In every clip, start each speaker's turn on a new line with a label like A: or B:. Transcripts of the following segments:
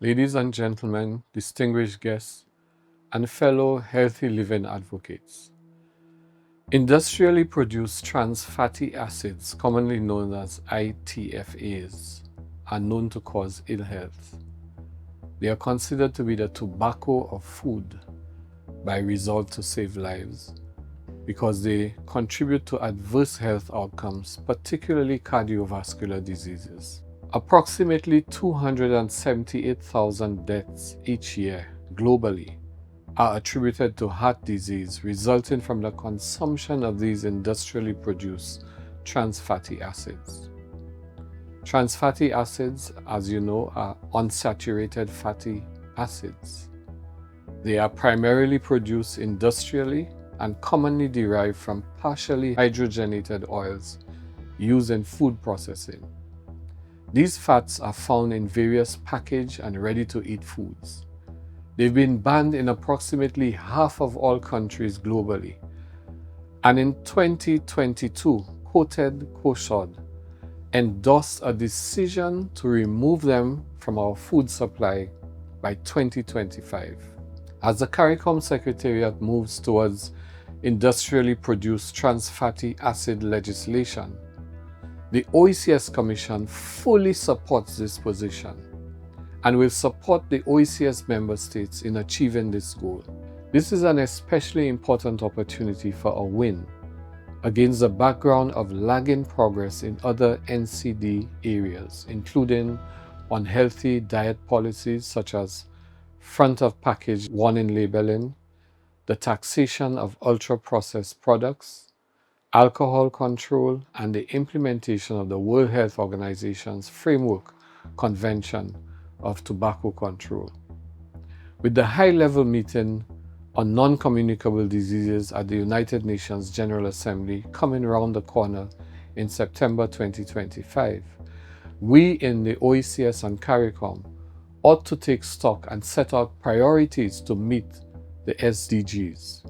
A: Ladies and gentlemen, distinguished guests, and fellow healthy living advocates. Industrially produced trans fatty acids, commonly known as ITFAs, are known to cause ill health. They are considered to be the tobacco of food by Resolve to Save Lives because they contribute to adverse health outcomes, particularly cardiovascular diseases. Approximately 278,000 deaths each year globally are attributed to heart disease resulting from the consumption of these industrially produced trans fatty acids. Trans fatty acids, as you know, are unsaturated fatty acids. They are primarily produced industrially and commonly derived from partially hydrogenated oils used in food processing. These fats are found in various packaged and ready-to-eat foods. They've been banned in approximately half of all countries globally. And in 2022, Coted Koshod endorsed a decision to remove them from our food supply by 2025. As the CARICOM Secretariat moves towards industrially produced trans fatty acid legislation, the OECS Commission fully supports this position and will support the OECS member states in achieving this goal. This is an especially important opportunity for a win against the background of lagging progress in other NCD areas, including unhealthy diet policies such as front-of-package warning labeling, the taxation of ultra-processed products, alcohol control, and the implementation of the World Health Organization's Framework Convention of Tobacco Control. With the high-level meeting on non-communicable diseases at the United Nations General Assembly coming around the corner in September 2025, we in the OECS and CARICOM ought to take stock and set out priorities to meet the SDGs.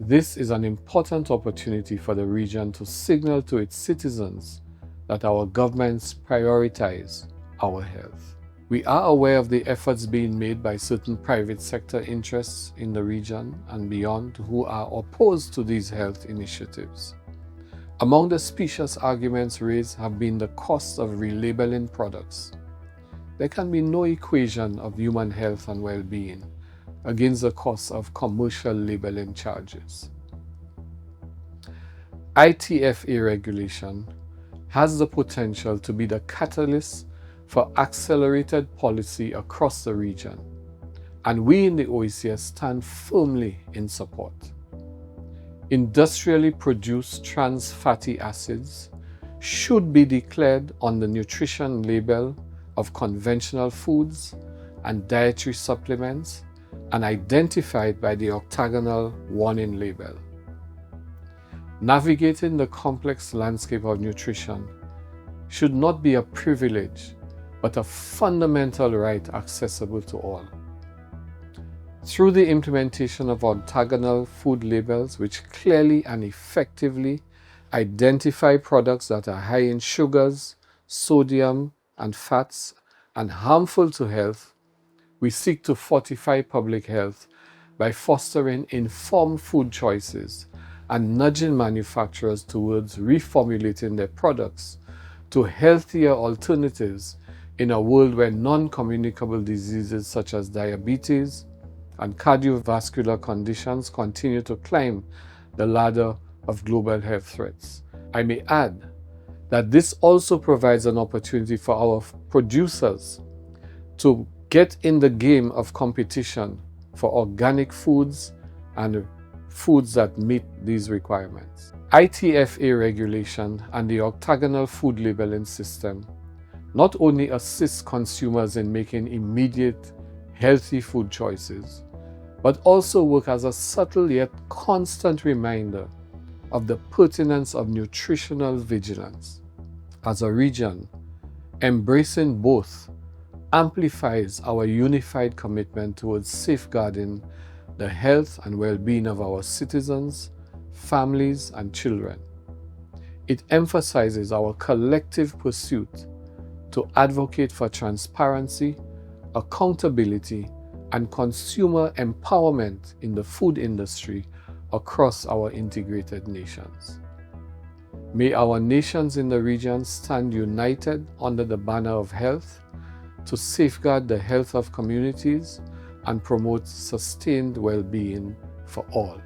A: This is an important opportunity for the region to signal to its citizens that our governments prioritize our health. We are aware of the efforts being made by certain private sector interests in the region and beyond who are opposed to these health initiatives. Among the specious arguments raised have been the cost of relabeling products. There can be no equation of human health and well-being against the cost of commercial labeling charges. ITFA regulation has the potential to be the catalyst for accelerated policy across the region, and we in the OECS stand firmly in support. Industrially produced trans fatty acids should be declared on the nutrition label of conventional foods and dietary supplements and identified by the octagonal warning label. Navigating the complex landscape of nutrition should not be a privilege, but a fundamental right accessible to all. Through the implementation of octagonal food labels, which clearly and effectively identify products that are high in sugars, sodium, and fats, and harmful to health, we seek to fortify public health by fostering informed food choices and nudging manufacturers towards reformulating their products to healthier alternatives in a world where non-communicable diseases such as diabetes and cardiovascular conditions continue to climb the ladder of global health threats. I may add that this also provides an opportunity for our producers to get in the game of competition for organic foods and foods that meet these requirements. ITFA regulation and the octagonal food labeling system not only assist consumers in making immediate, healthy food choices, but also work as a subtle yet constant reminder of the pertinence of nutritional vigilance. As a region, embracing both amplifies our unified commitment towards safeguarding the health and well-being of our citizens, families, and children. It emphasizes our collective pursuit to advocate for transparency, accountability, and consumer empowerment in the food industry across our integrated nations. May our nations in the region stand united under the banner of health to safeguard the health of communities and promote sustained well-being for all.